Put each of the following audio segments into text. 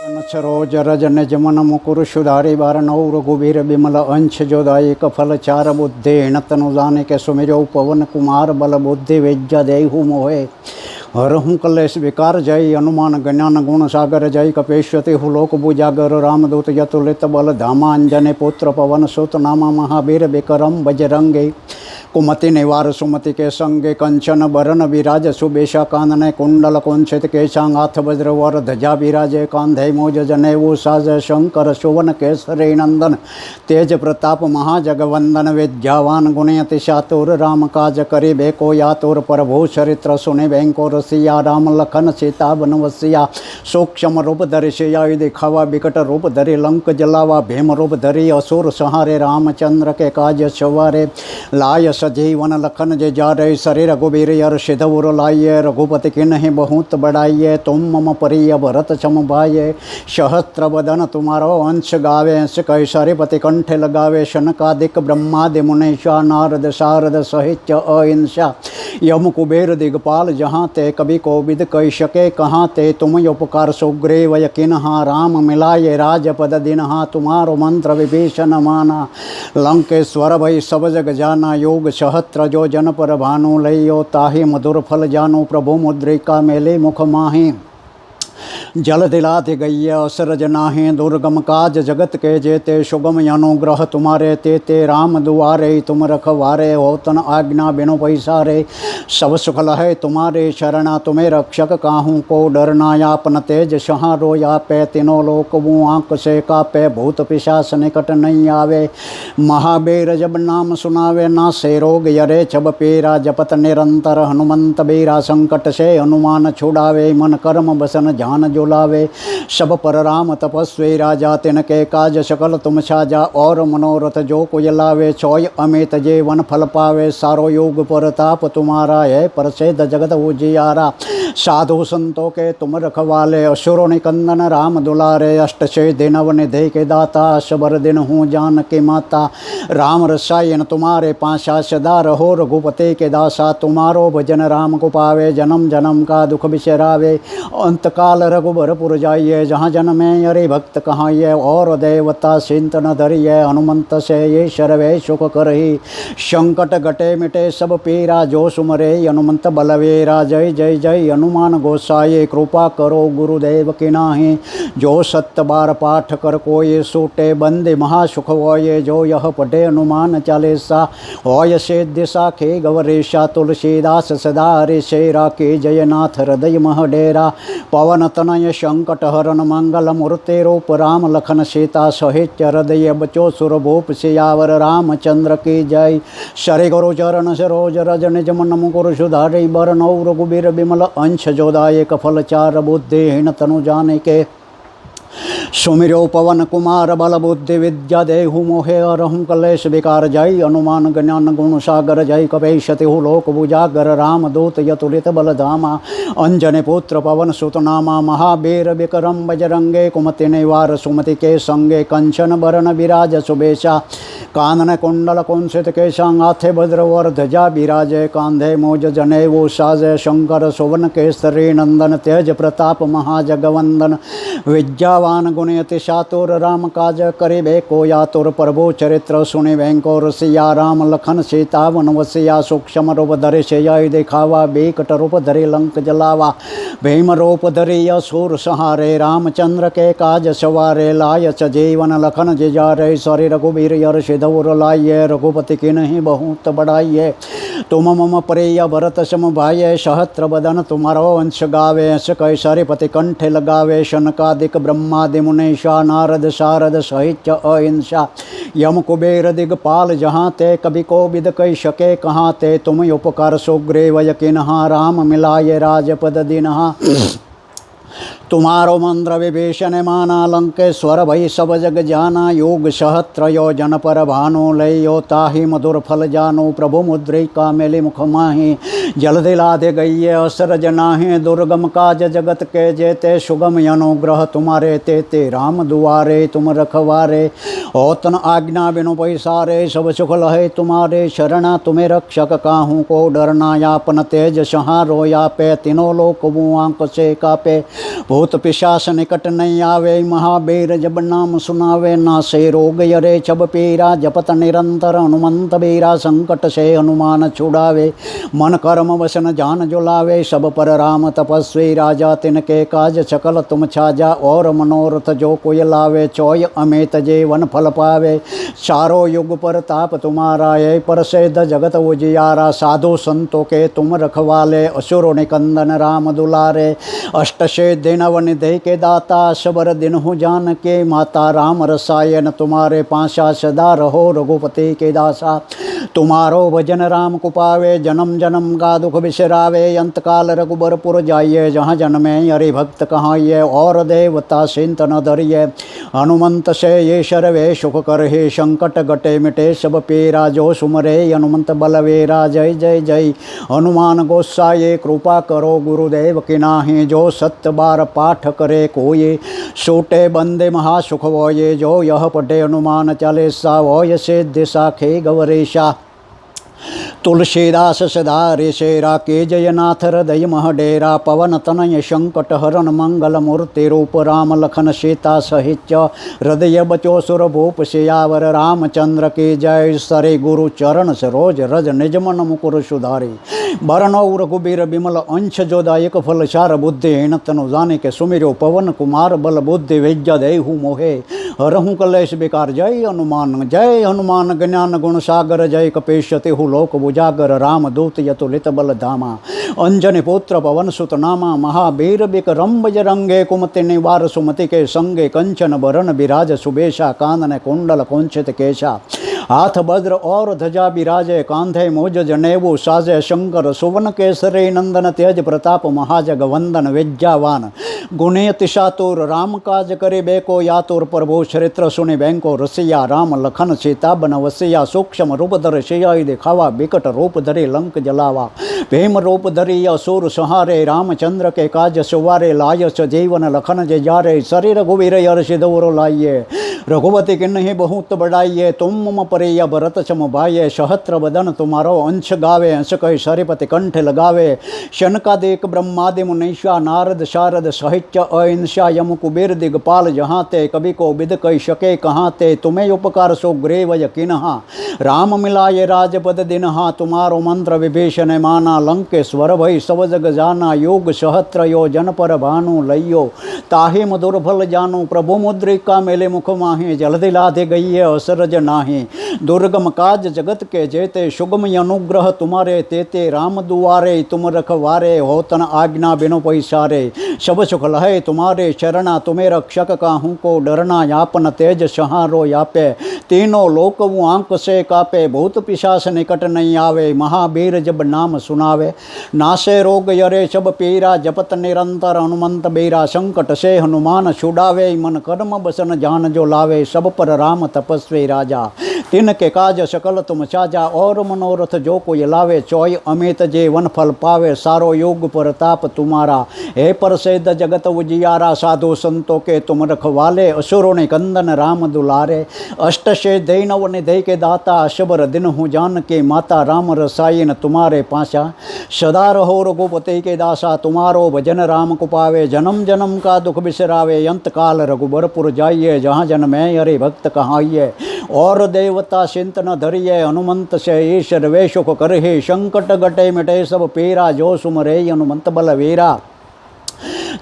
सरोज रजन जमन मुकुर सुधारी बार नौ रघुबीर बिमल अंश जोदायक फल चार बुद्धि तनु जाने के सुमिरो पवन कुमार बल बुद्धि विद्या देहु मोहे हरहूँ कलेश विकार जय हनुमान ज्ञान गुण सागर जय कपेश्वती हुलोक भुजागर रामदूत यतुलित बल धामांजने पुत्र पवन सुत नामा महावीर विक्रम बजरंगे कुमति निवार सुमति के संगे कंचन बरन विराज सुबेशा कानने कुंडल कुंचित केशांगाथ वज्र वर ध्वजा विराजे कांधे मोज जनेऊ साज शंकर शोभन केसरी नंदन तेज प्रताप महाजगवंदन विद्यावान गुणयति चातुर राम काज करि बेको यातुर प्रभु चरित्र सुनि बैंको रसिया राम लखन सीता बनवसिया सूक्ष्म रूप धरि सियाई दिखावा विकट रूप धरि लंक जलावा भीम रूप धरि असुर संहारे रामचंद्र के काज सवारे लाय सजीवन लखन जे जा रहे शरीर रघुबीर यर सिधुर लाइये रघुपति की नहीं बहुत बढ़ाइए तुम मम प्रिय भरत सम भाइये सहस्त्र बदन तुम्हारो अंश गावे अंश कई पति कंठे लगावे शनकादिक ब्रह्मादि मुनीषा नारद शारद सहित अहिंसा यम कुबेर दिगपाल जहाँ ते कभी कोविद कही सके कहाँ ते तुम उपकार सुग्रीव यकिन हाँ राम मिलाये राजपद दिन हाँ तुम्हारो मंत्र विभीषण माना लंकेश्वर भई सब जग जाना योग सहस्त्र जो जन पर भानु लइयो ताहि मधुर फल जानो प्रभु मुद्रिका मेले मुख माही जल दिलाते गई असरज नाहे दुर्गम काज जगत के जेते सुगम अनुग्रह तुम्हारे ते राम दुआरे तुम रखवारे होतन आज्ञा बिनु पैसारे सब सुख लहे तुम्हारे शरणा तुम्हें रक्षक काहू को डरना यापन तेज सहारो या पे तीनों लोक वो आँख से कापे भूत पिशाच निकट नहीं आवे महाबीर जब नाम सुनावे ना से रोग यरे छब पीरा जपत निरंतर हनुमंत बीरा संकट से हनुमान छुड़ावे मन कर्म बसन ध्यान जुलावे सब पर राम तपस्वी राजा तिनके काज सकल तुम साजा और मनोरथ जो कोय लावे सोय अमित जीवन फल पावे सारो योग परताप तुम्हारा है प्रसिद्ध जगत उजियारा साधु संतों के तुम रखवाले असुरों निकंदन राम दुलारे अष्ट से दिनव निधि के दाता सबर दिन हूँ जान की माता राम रसायन तुम्हारे पाशा सदा रहो रघुपति के दासा तुम्हारो भजन राम को पावे जन्म जन्म का दुख बिसरावे अंतकाल रघुबरपुर जाइए जहाँ जन्मे अरे भक्त कहाइए और देवता चिंतन धरिए हनुमंत से ये शर्वे सुख करही संकट घटे मिटे सब पीरा जो सुमरे हनुमंत बलवीरा जय जय जय हनुमान गोसाई कृपा करो गुरुदेव की नाही जो सत्य बार पाठ कर कोई सूटे बंदे महासुख होये जो यह पढ़े हनुमान चालीसा होय सिद्धि साखे गवरेशा तुलसीदास सदा हरि शेरा के जयनाथ हृदय मह डेरा पवन तनय संकट हरण मंगल मूर्ति रूप राम लखन सीता सहित हृदय बचो सुरभूप सियावर रामचंद्र की जय श्री गुरु चरण सरोज रज निज मन मुकुर सुधारि बर नौ रघुबीर बिमल अंश जोदायक फल चार बुद्धिहीन तनु जाने के सुमिरो पवन कुमार बल बुद्धि विद्या देहु मोहे अरहूँ कलेश विकार जय हनुमान ज्ञान गुण सागर जय कपेशति लोक भुजागर राम दूत यतुलित बल धामा अंजने पुत्र पवन सुत नामा महावीर विक्रम बजरंगे कुमति निवार सुमति के संगे कंचन बरन विराज सुबेशा कानन कुंडल कुंसित केशांगाथे भद्रवर ध्वजा विराजे कांधे मोज जनेऊ साजे शंकर शोभन केसरी नंदन तेज प्रताप महाजगवंदन विद्यावान गुणयति चातुर राम काज करिबे को यातुर प्रभु चरित्र सुनि बैंको रसिया राम लखन सीता बनवसिया सूक्ष्म रूप धरि सियाई दिखावा विकट रूप धरि लंक जलावा भीम रूप धरि असुर संहारे रामचंद्र के काज सवारे लाय सजीवन लखन जिजारे सरि रघुबीर यर सिधुर लाइये रघुपति की नहीं बहुत बढ़ाइए तुम मम प्रिय भरत सम भाइये सहस्त्र बदन तुम्हारो अंश गावे अंश कई पति कंठे लगावे शनकादिक ब्रह्मादि मुनीषा नारद शारद सहित अहिंसा यम कुबेर दिगपाल जहाँ ते कभी कोविद कही सके कहाँ ते तुम उपकार सुग्रीव यकिन हाँ राम मिलाये राजपद दिन हाँ तुम्हारो मंत्र विभीषण माना लंकेश्वर भई सब जग जाना योग सहस्त्र योजन पर भानु लइयो ताहि मधुर फल जानो प्रभु मुद्रिका मेले मुख माही जल्दी लादे गई असरज नाहे दुर्गम काज जगत के जेते सुगम अनुग्रह तुम्हारे ते राम दुआरे तुम रखवारे औतन आज्ञा बिनु पैसारे सब सुख लहे तुम्हारे शरणा तुम्हें रक्षक काहू को डरना यापन तेज सहारो यापे तीनों लोक आंक से कापे भूत पिशाच निकट नहीं आवे महावीर जब नाम सुनावे ना से रोग यरे छब पीरा जपत निरंतर हनुमंत बीरा संकट से हनुमान छुड़ावे मन कर्म वसन जान जुलावे सब पर राम तपस्वी राजा तिनके काज सकल तुम छाजा और मनोरथ जो कोई लावे चोय अमित जीवन फल पावे चारों युग पर ताप तुम्हारा ये प्रसिद्ध जगत उजियारा साधु संतों के तुम रखवाले असुर निकंदन राम दुलारे अष्ट से दिन वन दे के दाता सबर दिन हो जान के माता राम रसायन तुम्हारे पाशा सदा रहो रघुपति के दासा तुम्हारो भजन राम को पावे जन्म जन्म का दुख बिसरावे अंतकाल रघुबरपुर जाइए जहाँ जन्मे हरि भक्त कहाइए और देवता चिंतन धरिए हनुमंत से ये शर्वे सुख कर हे संकट गटे मिटे सब पीरा जो सुमरे हनुमंत बलवेरा जय जय जय हनुमान गोसाई कृपा करो गुरुदेव की नाही जो सत्य बार पाठ करे कोई सोटे बंदे महासुख वोये जो यह पढ़े हनुमान चालीसा वोय से दिशा खे गवरेशा तुलसीदास सदा ऋषेरा के जयनाथ हृदय महडेरा पवन तनय संकट हरण मंगल मूर्ति रूप राम लखन सीता सहित हृदय बचो सुर भूप सियावर रामचंद्र की जय सरे गुरु चरण सरोज रज निज मन मुकुर सुधारी बरनौ रघुबीर बिमल अंश जोदायक फल चार बुद्धि हीन तनु जाने के सुमिरो पवन कुमार बल बुद्धि विद्या देहु मोहे हरहु कलेश बेकार जय हनुमान ज्ञान गुण सागर जय कपेश तेहु लोक उजागर राम दूत यतुलित बल धामा अंजनी पुत्र पवन सुत नामा महावीर बिक्रम बजरंगे कुमति निवार सुमति के संगे कंचन बरन विराज सुबेशा कानन कुंडल कुंचित केशा हाथ वज्र और ध्वजा विराजे कांधे मोज जनेऊ साजे शंकर सुवन केसरी नंदन तेज प्रताप महाजग वंदन विद्यावान गुणियति शातुर राम काज करे बेको यातुर प्रभु चरित्र सुनि बैंको रसिया राम लखन सीता बन वसिया सूक्ष्म रूप धर सियाई दिखावा बिकट रूप धरे लंक जलावा भीम रूप धरी असुर सहारे रामचंद्र के काज सुवारे लायस जीवन लखन जे जारे शरीर रघुवीर हर्ष दौरो लाइये रघुपति किन्हीं बहुत बढ़ाइए तुम मम परिय भरत सम भाइये सहस्त्र बदन तुम्हारो अंश गावे अंश कह सरिपति कंठ लगावे शनकादिक ब्रह्मादि मुनीषा नारद शारद साहित्य अहिंसा यम कुबेर दिगपाल जहाँ ते कवि को विद कह सके कहाँ ते तुम्हें उपकार सो ग्रेव यकीनहा राम मिलाये राजपद दिनहा तुम्हारो मंत्र विभीषण माना लंकेश्वर भई सब जग जाना योग सहस्त्र यो जन पर भानु लइयो ताहि दुर्बल जानु प्रभु मुद्रिका मेले मुख माही जल्दी लादे गई है असरज नाही दुर्गम काज जगत के जेते सुगम अनुग्रह तुम्हारे तेते राम दुआरे तुम रखवारे होतन आज्ञा बिनु पैसारे सब सुख लहे तुम्हारे शरणा तुम्हें रक्षक काहू को डरना यापन तेज सहारो यापे तीनों लोक आंक से कापे भूत पिशाच निकट नहीं आवे महावीर जब नाम सुनावे नासे रोग यरे सब पीरा जपत निरंतर हनुमंत बीरा संकट से हनुमान छुड़ावे मन कर्म बसन जान जो लावे सब पर राम तपस्वी राजा तिनके काज सकल तुम साजा और मनोरथ जो कोई लावे चोय अमित जीवन फल पावे सारो योग प्रताप तुम्हारा हे प्रसिद्ध जगत उजियारा साधु संतों के तुम रखवाले असुरों ने कंदन राम दुलारे अष्ट से दैनव निधि के दाता शबर दिन हूँ जान के माता राम रसायन तुम्हारे पाशा सदा रहो रघुपति के दासा तुम्हारो भजन राम को पावे जन्म जन्म का दुख बिसरावे अंत काल रघुबरपुर जाइए जहाँ जन्मे हरि भक्त कहाइए और देवता चिंतन धरिए हनुमंत से ईश्वर वे सुख करहे संकट गटे मिटे सब पीरा जो सुमरे हनुमंत बलवीरा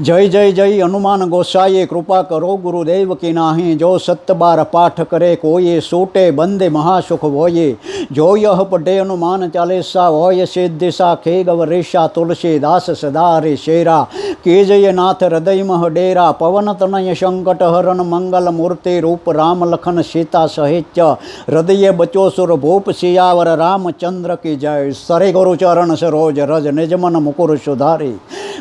जय जय जय हनुमान गोसाई कृपा करो गुरुदेव की नाही जो सत्य बार पाठ करे कोई सूटे बंदे महासुख होये जो यह पढ़े हनुमान चालीसा होय सिद्धि साखे गवरेशा तुलसीदास सदा रे शेरा के जय नाथ हृदय मह डेरा पवन तनय संकट हरण मंगल मूर्ति रूप राम लखन सीता सहित हृदय बचो सुर भूप सियावर रामचंद्र की जय सरे गुरु चरण सरोज रज निज मन मुकुर सुधारी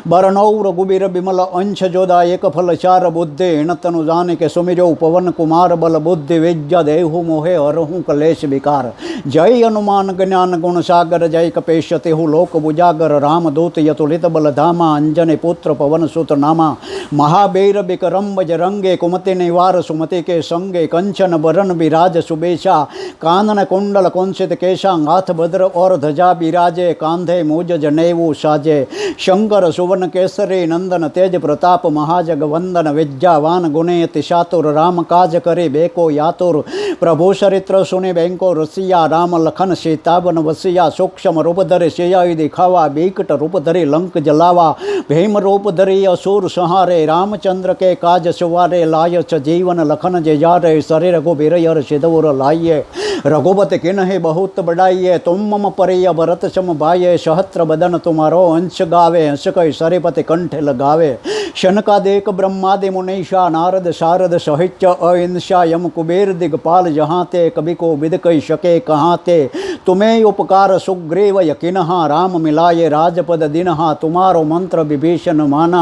बरनौ रघुबीर बिमल अंश जोदा एक फल चार बुद्धि हिणतनु जाने के सुमिरो पवन कुमार बल बुद्धि विद्या देहु मोहे हरहु कलेश विकार। जय हनुमान ज्ञान गुण सागर जय कपेश तेहु लोक बुजागर रामदूत यतुलित बल धामा अंजने पुत्र पवन सुत नामा। महाबीर बिक्रम बजरंगे कुमति निवार सुमति के संगे कंचन बरन विराज सुबेशा कानन कुंडल कुंसित केशा हाथ भद्र और ध्वजा बिराजे कांधे मूज जनेऊ साजे। शंकर सुवन केसरी नंदन तेज प्रताप महाजगवंदन विद्यावान गुणे अति चातुर राम काज करे बेको यातुर। प्रभु चरित्र सुने बैंको रसिया राम लखन सीतावन वसिया। सूक्ष्म रूप धरे सियाई दिखावा बिकट रूप धरे लंक जलावा। भीम रूप धरे असुर संहारे रामचंद्र के काज सुवारे। लायच जीवन लखन जयारे सरे रघुबीर हर सिधौर लाइये। रघुपति किन्हि बहुत बढ़ाइए तुम मम परिय भरत सम भाइये। सहस्त्र बदन तुम्हारो अंश गावे हंस कई सरिपति कंठ लगावे। शनकादिक ब्रह्मादि मुनीषा नारद शारद सहित अहिंसा यम कुबेर दिगपाल जहाँ ते कभी को विद कही सके कहाँ ते। तुम्हें उपकार सुग्रीव यकिनहा राम मिलाये राजपद दिनहा। तुम्हारो मंत्र विभीषण माना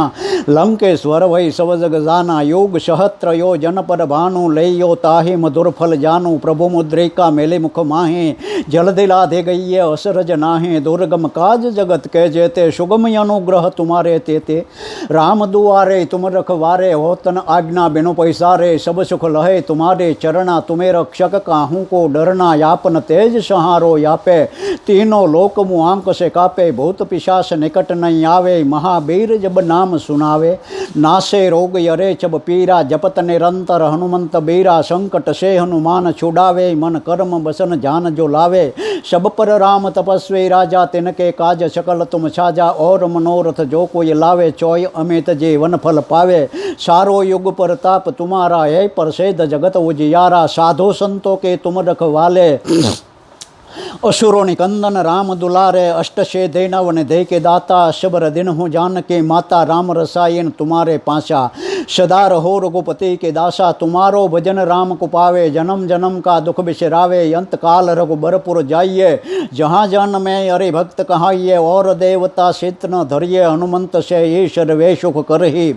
लंकेश्वर वही सब जग जाना। योग सहस्त्र यो जन पर भानु लइयो ताहि मधुर फल जानू। प्रभु मुद्रिका मेले मुख माहे जल दिला दे गई असरज नाहे। दुर्गम काज जगत के जेते सुगम अनुग्रह तुम्हारे तेते। राम दुआरे तुम रखवारे होतन आज्ञा बिनु पैसारे। सब सुख लहे तुम्हारे चरणा तुम्हें रक्षक काहू को डरना। यापन तेज सहारो यापे तीनों लोक मुआंक से कापे। भूत पिशाच निकट नहीं आवे महावीर जब नाम सुनावे। नासे रोग यरे चब पीरा जपत निरंतर हनुमंत बीरा। संकट से हनुमान छुड़ावे मन कर्म बसन जान जो लावे। सब पर राम तपस्वी राजा तिनके काज सकल तुम साजा। और मनोरथ जो कोई लावे चोय अमित जीवन फल पावे। सारो युग प्रताप तुम्हारा है प्रसिद्ध जगत उजियारा। साधु संतों के तुम रखवाले असुरों निकंदन राम दुलारे। अष्ट से देनव ने दे के दाता शबर दिन हूँ जान के माता। राम रसायन तुम्हारे पासा सदा रहो रघुपति के दासा। तुम्हारो भजन राम को पावे जन्म जन्म का दुख बिसरावे। अंत काल रघुबरपुर जाइए जहाँ जन में अरे भक्त कहाइए। और देवता चित न धरिए हनुमंत से ईश्वर वे सुख करही।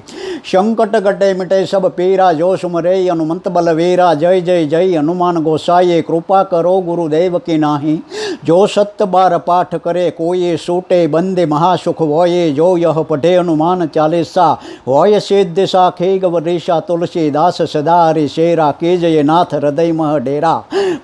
संकट गटे मिटे सब पीरा जो सुमरे हनुमंत बलवीरा। जय जय जय हनुमान गोसाई कृपा करो गुरुदेव की नाही। जो सत्य बार पाठ करे कोई सूटे बंदे महासुख होये। जो यह पढ़े हनुमान चालीसा होय सिद्ध साखे गवरीशा। तुलसीदास सदा हरि शेरा के जय नाथ हृदय मह डेरा।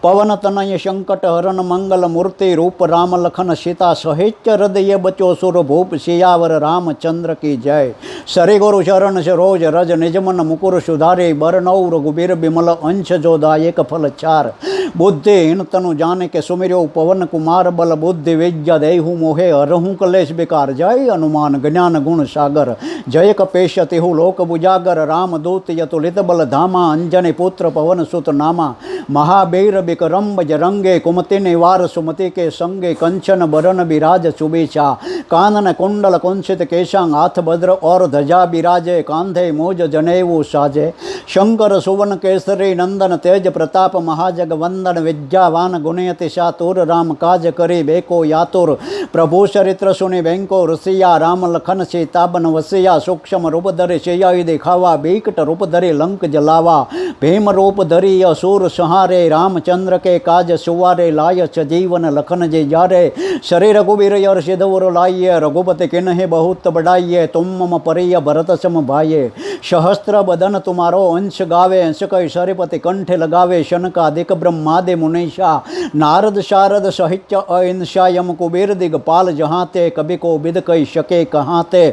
पवन तनय संकट हरण मंगल मूर्ति रूप राम लखन सीता। सहित हृदय बचो सुर भूप सियावर रामचंद्र की जय। सरे गुरु चरण सरोज रज निजमन मुकुर सुधारे। बरनौ रघुबीर बिमल अंश जो दायक फल चार। बुद्धिहीन तनु जाने के सुमिरो पवन कुमार बल बुद्धि विद्या देहु मोहे हरहु कलेश विकार। जय हनुमान ज्ञान गुण सागर जय कपेश तिहु लोक बुजागर। रामदूत यतुलित बल धामा अंजनी पुत्र पवन सुत नामा। महावीर बिक्रम बजरंगे कुमति निवार सुमति के संगे। कंचन बरन विराज सुबेशा कानन कुंडल कुंसित केशा। हाथ भद्र और ध्वजा बिराजे कांधे मूज जनेऊ साजे। शंकर सुवन केसरी नंदन तेज प्रताप महाजगवंदन विद्यावान गुणयति चातुर। राम काज करे बेको यातुर। प्रभु चरित्र सुनि बैंको रसिया राम लखन सीतावन वसिया। सूक्ष्म रूप धरे सियाई दिखावा बिकट रूप धरे लंक जलावा। भीम रूप धरी असुर संहारे रामचंद्र के काज सुवारे। लायच जीवन लखन जे जारे सरे रघुबीर हर सिधौर लाइये। रघुपति किन्हि बहुत बढ़ाइए तुम मम परिय भरत सम भाइये। सहस्त्र बदन तुम्हारो अंश गावे हंस कई सरिपति कंठ लगावे। शनकादिक ब्रह्मादि मुनीषा नारद शारद सहित अहिंसा यम कुबेर दिगपाल जहाँ ते कभी को विद कही सके कहाँ ते।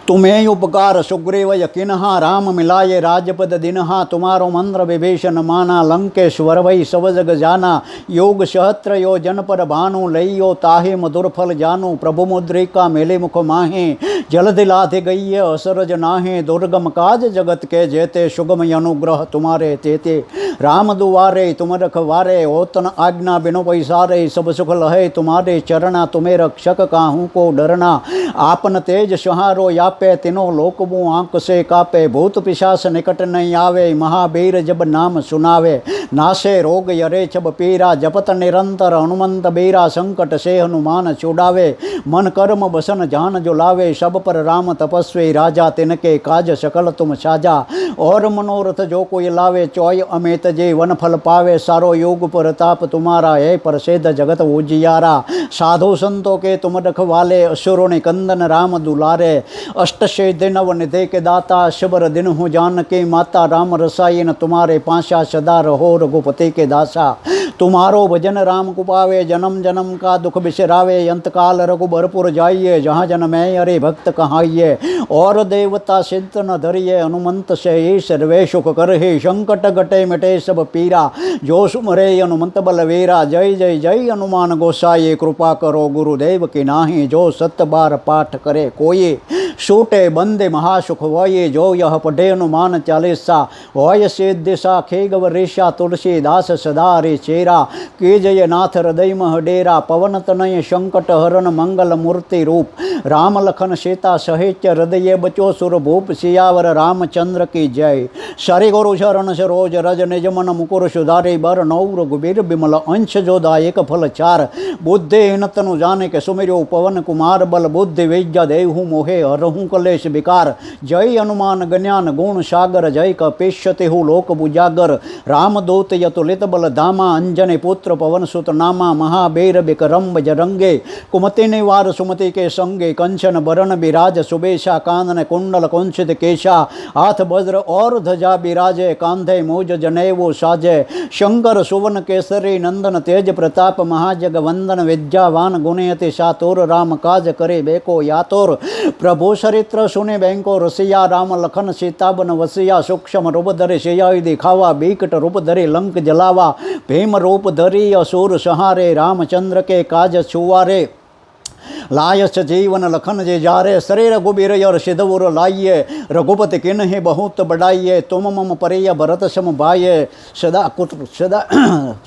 तुम्हें उपकार सुग्रीव यकिनहा राम मिलाये राजपद दिनहा। तुम्हारो मंत्र विभीषण माना लंकेश्वर वही सब जग जाना। योग सहस्त्र यो जन पर भानु लइयो ताहि मधुर फल जानू। प्रभु मुद्रिका मेले मुख माहे जल दिलाते गई असरज नाहे। दुर्गम काज जगत के जेते सुगम अनुग्रह तुम्हारे तेते। राम दुआरे तुम रखवारे होतन आज्ञा बिनो पैसारे सब सुख लहे तुम्हारे चरणा तुम्हें रक्षक काहू को डरना आपन तेज सहारो यापे तीनों लोक मुँ आंख से कापे भूत पिशाच निकट नहीं आवे महावीर जब नाम सुनावे नासे रोग यरे छब पीरा जपत निरंतर हनुमंत बीरा संकट से हनुमान छुड़ावे मन कर्म बसन जान जो लावे सब पर राम तपस्वी राजा तिनके काज सकल तुम साजा और मनोरथ जो कोई लावे चौय अमित जे वन फल पावे सारो योग प्रताप तुम्हारा है प्रसिद्ध जगत उजियारा साधु संतों के तुम रखवाले असुरों ने कंदन राम दुलारे अष्ट सिद्धि नव निधि के दाता शबर दिन हूँ जान के माता राम रसायन तुम्हारे पाशा सदा रहो रघुपति के दासा तुम्हारो भजन राम को पावे जन्म जन्म का दुख बिसरावे अंत काल रघुबरपुर जाइए जहाँ जन्मे अरे भक्त कहाइए और देवता सिद्ध न धरिए हनुमंत से सर्वे सुख करहे संकट गटे मिटे सब पीरा जो सुमरे हनुमंत बलवीरा जय जय जय हनुमान गोसाई कृपा करो गुरुदेव की नाही जो सत बार पाठ करे कोई सूटे बंदे महासुख होये जो यह पढ़े हनुमान चालीसा होय सिद्धिसा खेगव ऋषा तुलसीदास सदा रे चेरा के जय नाथ हृदय मह डेरा पवन तनय संकट हरण मंगल मूर्ति रूप राम लखन सीता सहित हृदय बचो सुर भूप सियावर रामचंद्र की जय सरि गुरु शरण सरोज रज निज मन मुकुर सुधारे बर नौ रघुबीर बिमल अंश जो दायक फल चार बुद्धिहीन तनु जाने के सुमिरो पवन कुमार बल बुद्धि विद्या देहु मोहे हरहु कलेश विकार जय हनुमान ज्ञान गुण सागर जय कपीश्यति हु लोक बुजागर रामदूत यतुलित बल धामा अंजनी पुत्र पवन सुत नामा महाबीर बिक्रम बजरंगे कुमति निवार सुमति के संगे कंचन बरन बिराज सुबेशा कानन कुंडल कुंचित केशा हाथ वज्र और ध्वजा बिराजे कांधे मूज जनेऊ साजे शंकर सुवन केसरी नंदन तेज प्रताप महाजग वंदन विद्यावान गुणयति सातुर राम काज करे बेको यातुर प्रभु चरित्र सुने बैंको रसिया राम लखन सीता बन वसिया सूक्ष्म रूप धरे सियाई दिखावा बीकट रूप धरे लंक जलावा भीम रूप धरी असुर सहारे रामचंद्र के काज छुआरे लायस जीवन लखन जे जारे सरे रघुबीर यर सिद्धुर लाइये रघुपति किन्हि बहुत बढ़ाइये तुम मम परिय भरत सम भाये सदा कुत्र सदा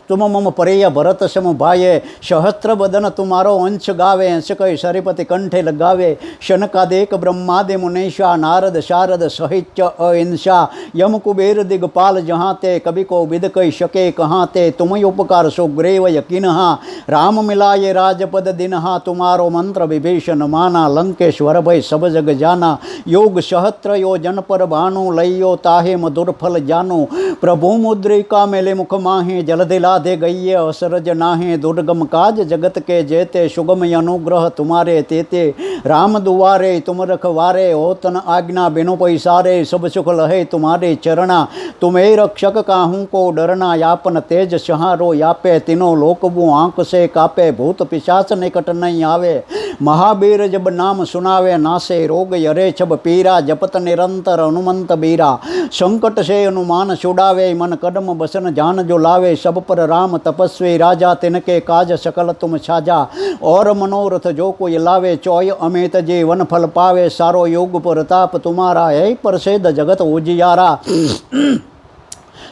तुम मम परिय भरत सम भाये सहस्त्र बदन तुम्हारो अंश गावे अंश कई सरिपति कंठे लगावे शनकादेक ब्रह्मादि मुनीषा नारद शारद सहित अहिंसा यम कुबेर दिगपाल जहाँ ते कवि को विद कई शके कहाँ ते तुम उपकार सुग्रीव यकीनहा राम मिलाये राजपद दिनहा तुम्हारो मंत्र विभीषण माना लंकेश्वर भय सब जग जाना योग सहस्त्र यो जन पर भानु लइयो ताहे मधुर फल जानो प्रभु मुद्रिका मेले मुख माहे जलधि लाधे गइये असरज नाहे दुर्गम काज जगत के जेते सुगम अनुग्रह तुम्हारे तेते राम दुआरे तुम रखवारे होतन आज्ञा बिनु पैसारे सब सुख लहे तुम्हारे चरणा तुम्हें रक्षक काहू को डरना यापन तेज सहारो यापे तीनों लोक वो आंख से कापे भूत पिशाच निकट नहीं आवे महावीर जब नाम सुनावे नासे रोग यरे छब पीरा जपत निरंतर हनुमंत बीरा संकट से हनुमान छुड़ावे मन कदम बसन जान जो लावे सब पर राम तपस्वी राजा तिनके काज सकल तुम साजा और मनोरथ जो कोई लावे चौय अमित जे वन फल पावे सारो योग प्रताप तुम्हारा है प्रसिद्ध जगत उजियारा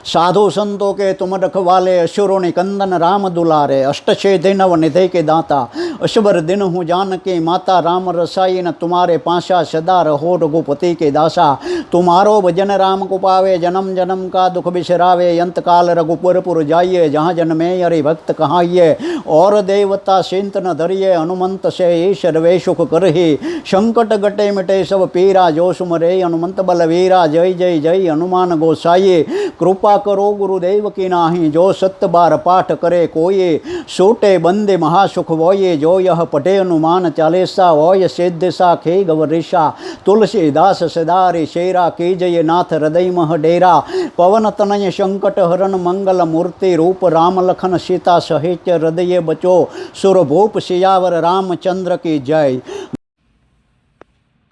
साधु संतों के तुम रखवाले असुरों ने कंदन राम दुलारे अष्ट सिद्धि नव निधि के दाता अशबर दिन हूँ जान के माता राम रसाई न तुम्हारे पाशा सदा रहो रघुपति के दासा तुम्हारो भजन राम को पावे जन्म जन्म का दुख बिसरावे अंत काल रघुपुरपुर जाइए जहाँ जन्मे अरे भक्त कहाइए और देवता सिंत न धरिए हनुमंत से सर्वे सुख करहि संकट गटे मिटे सब पीरा जो सुमरे हनुमंत बलवीरा जय जय जय हनुमान गोसाई कृपा करो गुरुदेव की नाही जो सत्य बार पाठ करे कोई सोटे बंदे महासुख होये जो यह पटे हनुमान चालीसा होय सिद्ध सा खे गवरिषा तुलसीदास सदारे शेरा की जय नाथ हृदय मह डेरा पवन तनय संकट हरण मंगल मूर्ति रूप राम लखन सीता सहित हृदय बचो सुरभूप सियावर रामचंद्र की जय।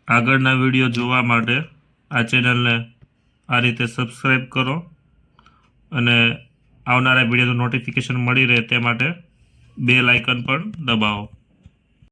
આગળના વિડીયો જોવા માટે આ ચેનલને આ રીતે સબસ્ક્રાઈબ કરો અને આવનારા વિડીયોનું નોટિફિકેશન મળી રહે તે માટે બેલ આઇકન પણ દબાવો।